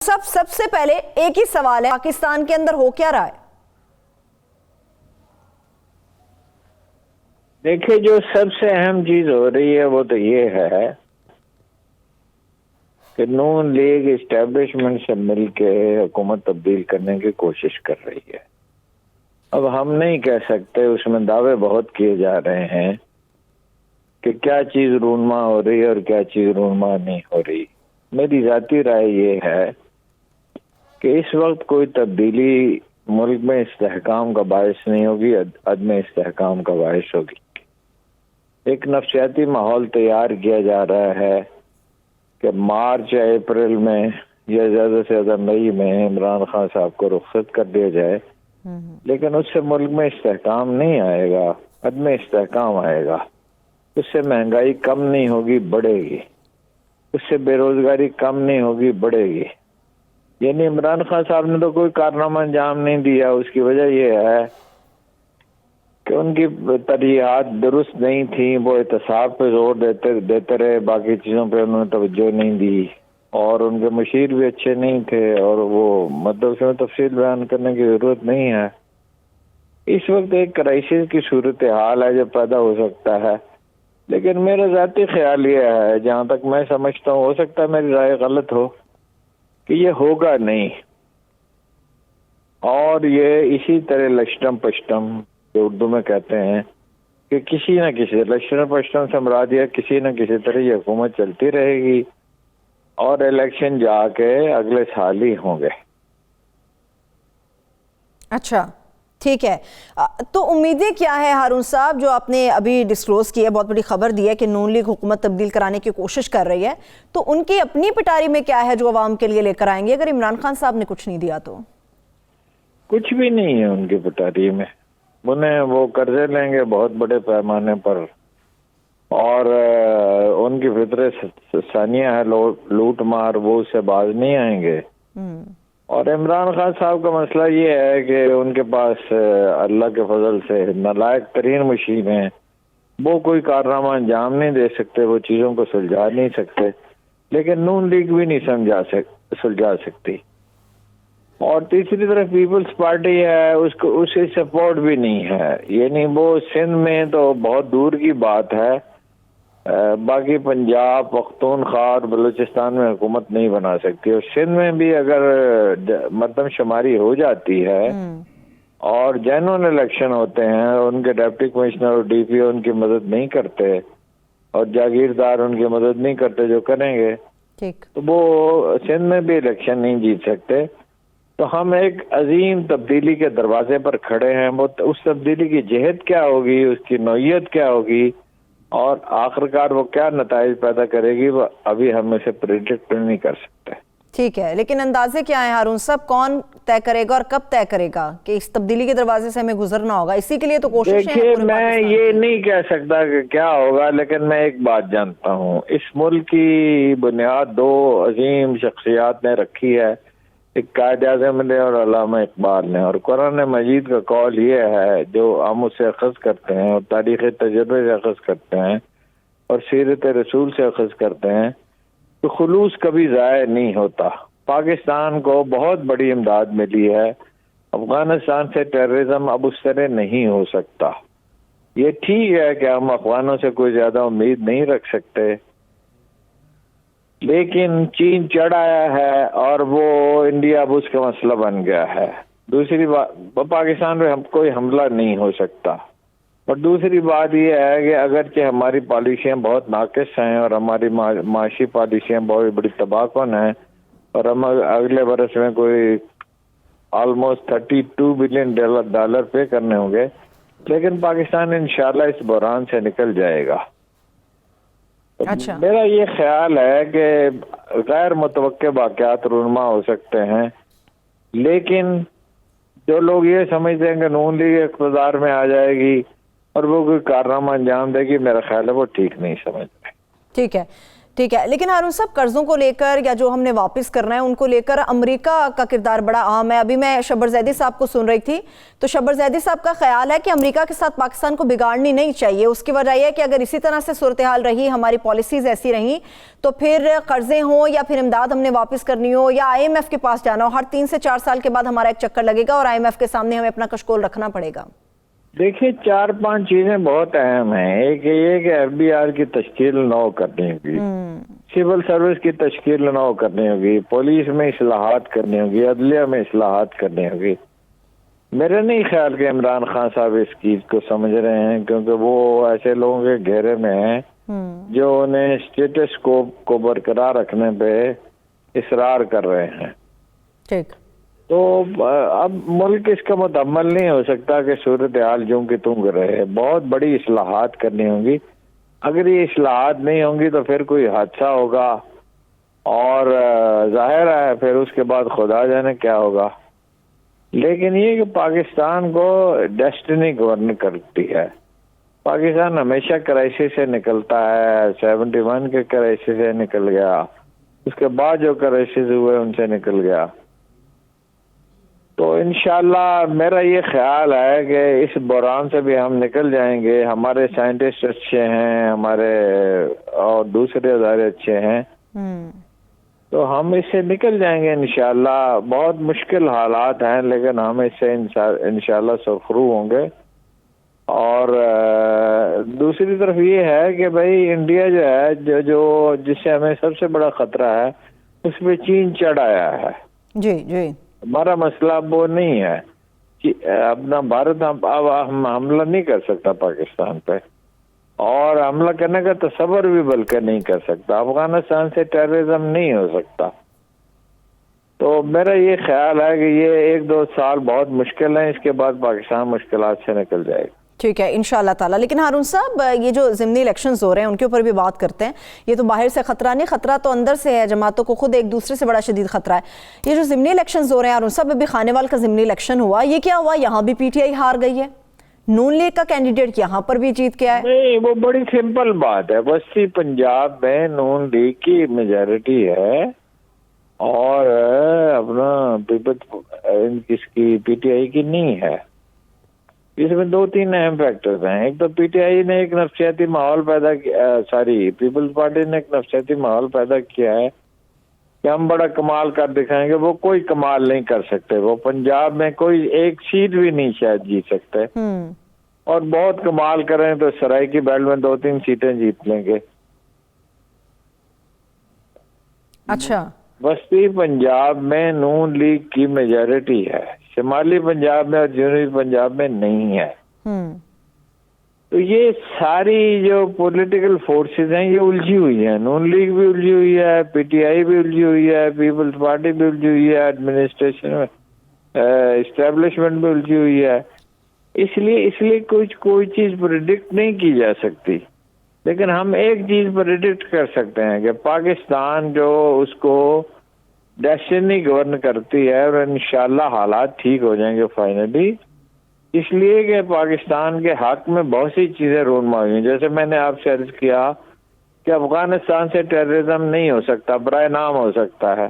سب سے پہلے ایک ہی سوال ہے، پاکستان کے اندر ہو کیا رہا ہے؟ دیکھیے، جو سب سے اہم چیز ہو رہی ہے وہ تو یہ ہے کہ نون لیگ اسٹیبلشمنٹ سے مل کے حکومت تبدیل کرنے کی کوشش کر رہی ہے۔ اب ہم نہیں کہہ سکتے، اس میں دعوے بہت کیے جا رہے ہیں کہ کیا چیز رونما ہو رہی ہے اور کیا چیز رونما نہیں ہو رہی۔ میری ذاتی رائے یہ ہے کہ اس وقت کوئی تبدیلی ملک میں استحکام کا باعث نہیں ہوگی، عدم استحکام کا باعث ہوگی۔ ایک نفسیاتی ماحول تیار کیا جا رہا ہے کہ مارچ یا اپریل میں یا زیادہ سے زیادہ مئی میں عمران خان صاحب کو رخصت کر دیا جائے، لیکن اس سے ملک میں استحکام نہیں آئے گا، عدم استحکام آئے گا۔ اس سے مہنگائی کم نہیں ہوگی، بڑھے گی۔ اس سے بے روزگاری کم نہیں ہوگی، بڑھے گی۔ یعنی عمران خان صاحب نے تو کوئی کارنامہ انجام نہیں دیا۔ اس کی وجہ یہ ہے کہ ان کی ترجیحات درست نہیں تھیں، وہ احتساب پہ زور دیتے رہے، باقی چیزوں پہ انہوں نے توجہ نہیں دی، اور ان کے مشیر بھی اچھے نہیں تھے، اور وہ مطلب اس میں تفصیل بیان کرنے کی ضرورت نہیں ہے۔ اس وقت ایک کرائسس کی صورتحال ہے جو پیدا ہو سکتا ہے، لیکن میرا ذاتی خیال یہ ہے، جہاں تک میں سمجھتا ہوں، ہو سکتا ہے میری رائے غلط ہو، کہ یہ ہوگا نہیں، اور یہ اسی طرح لشٹم پشٹم جو اردو میں کہتے ہیں کہ کسی نہ کسی لشٹم پشٹم سے مراد یہ کسی نہ کسی طرح یہ حکومت چلتی رہے گی، اور الیکشن جا کے اگلے سال ہی ہوں گے۔ اچھا، ٹھیک ہے۔ تو امیدیں کیا ہے ہارون صاحب؟ جو آپ نے ابھی ڈسکلوز کی ہے، بہت بڑی خبر دی ہے کہ نون لیگ حکومت تبدیل کرانے کی کوشش کر رہی ہے، تو ان کی اپنی پٹاری میں کیا ہے جو عوام کے لیے لے کر آئیں گے اگر عمران خان صاحب نے کچھ نہیں دیا تو؟ کچھ بھی نہیں ہے ان کی پٹاری میں۔ انہیں وہ قرضے لیں گے بہت بڑے پیمانے پر، اور ان کی فطرت ثانیہ ہے لوٹ مار، وہ اس سے باز نہیں آئیں گے۔ اور عمران خان صاحب کا مسئلہ یہ ہے کہ ان کے پاس اللہ کے فضل سے نالائق ترین مشیر ہیں، وہ کوئی کارنامہ انجام نہیں دے سکتے، وہ چیزوں کو سلجھا نہیں سکتے، لیکن نون لیگ بھی نہیں سلجھا سکتی۔ اور تیسری طرف پیپلز پارٹی ہے، اس کو اسے سپورٹ بھی نہیں ہے، یعنی وہ سندھ میں تو بہت دور کی بات ہے، باقی پنجاب، پختونخوا اور بلوچستان میں حکومت نہیں بنا سکتی، اور سندھ میں بھی اگر مردم شماری ہو جاتی ہے اور جینوئن الیکشن ہوتے ہیں، ان کے ڈپٹی کمشنر اور ڈی پی او ان کی مدد نہیں کرتے، اور جاگیردار ان کی مدد نہیں کرتے جو کریں گے، تو وہ سندھ میں بھی الیکشن نہیں جیت سکتے۔ تو ہم ایک عظیم تبدیلی کے دروازے پر کھڑے ہیں۔ وہ اس تبدیلی کی جہت کیا ہوگی، اس کی نوعیت کیا ہوگی، اور آخرکار وہ کیا نتائج پیدا کرے گی، وہ ابھی ہم اسے پریڈکٹ نہیں کر سکتے۔ ٹھیک ہے، لیکن اندازے کیا ہیں ہارون صاحب؟ کون طے کرے گا اور کب طے کرے گا کہ اس تبدیلی کے دروازے سے ہمیں گزرنا ہوگا؟ اسی کے لیے تو کوشش ہے۔ دیکھیے، میں یہ نہیں کہہ سکتا کہ کیا ہوگا، لیکن میں ایک بات جانتا ہوں، اس ملک کی بنیاد دو عظیم شخصیات نے رکھی ہے، ایک قائد اعظم نے اور علامہ اقبال نے، اور قرآن مجید کا قول یہ ہے جو ہم اس سے اخذ کرتے ہیں اور تاریخ تجربے سے اخذ کرتے ہیں اور سیرت رسول سے اخذ کرتے ہیں، تو خلوص کبھی ضائع نہیں ہوتا۔ پاکستان کو بہت بڑی امداد ملی ہے، افغانستان سے ٹیررزم اب اس طرح نہیں ہو سکتا۔ یہ ٹھیک ہے کہ ہم افغانوں سے کوئی زیادہ امید نہیں رکھ سکتے، لیکن چین چڑھ آیا ہے اور وہ انڈیا اب اس کا مسئلہ بن گیا ہے۔ دوسری بات، پاکستان پہ کوئی حملہ نہیں ہو سکتا۔ اور دوسری بات یہ ہے کہ اگرچہ ہماری پالیسیاں بہت ناقص ہیں اور ہماری معاشی پالیسیاں بہت بڑی تباہ کن ہیں، اور ہم اگلے برس میں کوئی آلموسٹ $32 بلین پے کرنے ہوں گے، لیکن پاکستان انشاءاللہ اس بحران سے نکل جائے گا۔ اچھا، میرا یہ خیال ہے کہ غیر متوقع واقعات رونما ہو سکتے ہیں، لیکن جو لوگ یہ سمجھتے ہیں کہ نون لیگ اقتدار میں آ جائے گی اور وہ کوئی کارنامہ انجام دے گی، میرا خیال ہے وہ ٹھیک نہیں سمجھ رہے۔ ٹھیک ہے۔ ٹھیک ہے، لیکن ہارون صاحب قرضوں کو لے کر یا جو ہم نے واپس کرنا ہے ان کو لے کر امریکہ کا کردار بڑا اہم ہے. ابھی میں شبر زیدی صاحب کو سن رہی تھی تو شبر زیدی صاحب کا خیال ہے کہ امریکہ کے ساتھ پاکستان کو بگاڑنی نہیں چاہیے. اس کی وجہ یہ ہے کہ اگر اسی طرح سے صورتحال رہی، ہماری پالیسیز ایسی رہیں تو پھر قرضے ہوں یا پھر امداد ہم نے واپس کرنی ہو یا IMF کے پاس جانا ہو، ہر 3 سے 4 سال کے بعد ہمارا ایک چکر لگے گا اور IMF کے سامنے ہمیں اپنا کشکول رکھنا پڑے گا. دیکھیے 4-5 چیزیں بہت اہم ہیں. ایک یہ کہ FBR کی تشکیل نو کرنی ہوگی، سول سروس کی تشکیل نو کرنی ہوگی، پولیس میں اصلاحات کرنی ہوگی، عدلیہ میں اصلاحات کرنی ہوگی. میرا نہیں خیال کہ عمران خان صاحب اس چیز کو سمجھ رہے ہیں، کیونکہ وہ ایسے لوگوں کے گھیرے میں ہیں جو انہیں اسٹیٹس کو برقرار رکھنے پہ اصرار کر رہے ہیں. ٹھیک، تو اب ملک اس کا متحمل نہیں ہو سکتا کہ صورتحال جوں کی توں رہے. بہت بڑی اصلاحات کرنی ہوں گی. اگر یہ اصلاحات نہیں ہوں گی تو پھر کوئی حادثہ ہوگا اور ظاہر ہے پھر اس کے بعد خدا جانے کیا ہوگا. لیکن یہ کہ پاکستان کو ڈیسٹنی گورن کرتی ہے. پاکستان ہمیشہ کرائسس سے نکلتا ہے. 71 کے کرائسس سے نکل گیا، اس کے بعد جو کرائسس ہوئے ان سے نکل گیا. تو انشاءاللہ میرا یہ خیال ہے کہ اس بحران سے بھی ہم نکل جائیں گے. ہمارے سائنٹسٹ اچھے ہیں، ہمارے اور دوسرے ادارے اچھے ہیں، تو ہم اس سے نکل جائیں گے انشاءاللہ. بہت مشکل حالات ہیں لیکن ہم اس سے انشاءاللہ سرخرو ہوں گے. اور دوسری طرف یہ ہے کہ بھائی انڈیا جو ہے جو جس سے ہمیں سب سے بڑا خطرہ ہے اس پہ چین چڑھ آیا ہے. جی جی، ہمارا مسئلہ اب وہ نہیں ہے کہ اپنا بھارت اب ہم حملہ نہیں کر سکتا پاکستان پہ، اور حملہ کرنے کا تصور بھی بلکہ نہیں کر سکتا. افغانستان سے ٹیررزم نہیں ہو سکتا. تو میرا یہ خیال ہے کہ یہ 1-2 سال بہت مشکل ہیں، اس کے بعد پاکستان مشکلات سے نکل جائے گا. ٹھیک ہے انشاءاللہ تعالیٰ. لیکن ہارون صاحب یہ جو ضمنی الیکشنز ہو رہے ہیں ان کے اوپر بھی بات کرتے ہیں. یہ تو باہر سے خطرہ نہیں، خطرہ تو اندر سے ہے. جماعتوں کو خود ایک دوسرے سے بڑا شدید خطرہ ہے. یہ جو ضمنی الیکشنز ہو رہے ہیں ہارون صاحب، ابھی خانیوال کا ضمنی الیکشن ہوا، یہ کیا ہوا؟ یہاں بھی PTI ہار گئی ہے، نون لیگ کا کینڈیڈیٹ یہاں پر بھی جیت کے آئے. نہیں، وہ بڑی سمپل بات ہے. وسطی پنجاب میں نون لیگ کی میجارٹی ہے اور اپنا کس کی PTI کی نہیں ہے. اس میں 2-3 اہم فیکٹرز ہیں. ایک تو PTI نے ایک نفسیاتی ماحول پیدا کیا، پیپلز پارٹی نے ایک نفسیاتی ماحول پیدا کیا ہے کہ ہم بڑا کمال کر دکھائیں گے. وہ کوئی کمال نہیں کر سکتے. وہ پنجاب میں کوئی ایک سیٹ بھی نہیں شاید جیت سکتے، اور بہت کمال کریں تو سرائی کی بیلٹ میں 2-3 سیٹیں جیت لیں گے. اچھا، وسطی پنجاب میں نون لیگ کی میجارٹی ہے، شمالی پنجاب میں اور جنوبی پنجاب میں نہیں ہے. تو یہ ساری جو پولیٹیکل فورسز ہیں یہ الجھی ہوئی ہیں. نون لیگ بھی الجھی ہوئی ہے، PTI بھی الجھی ہوئی ہے، پیپلز پارٹی بھی الجھی ہوئی ہے، ایڈمنسٹریشن اسٹیبلشمنٹ بھی الجھی ہوئی ہے. اس لیے کوئی چیز پریڈکٹ نہیں کی جا سکتی. لیکن ہم ایک چیز پریڈکٹ کر سکتے ہیں کہ پاکستان جو اس کو ڈیسٹنی گورن کرتی ہے، اور انشاءاللہ حالات ٹھیک ہو جائیں گے فائنلی. اس لیے کہ پاکستان کے حق میں بہت سی چیزیں رونما ہوئی ہیں. جیسے میں نے آپ سے عرض کیا کہ افغانستان سے ٹیررزم نہیں ہو سکتا، برائے نام ہو سکتا ہے.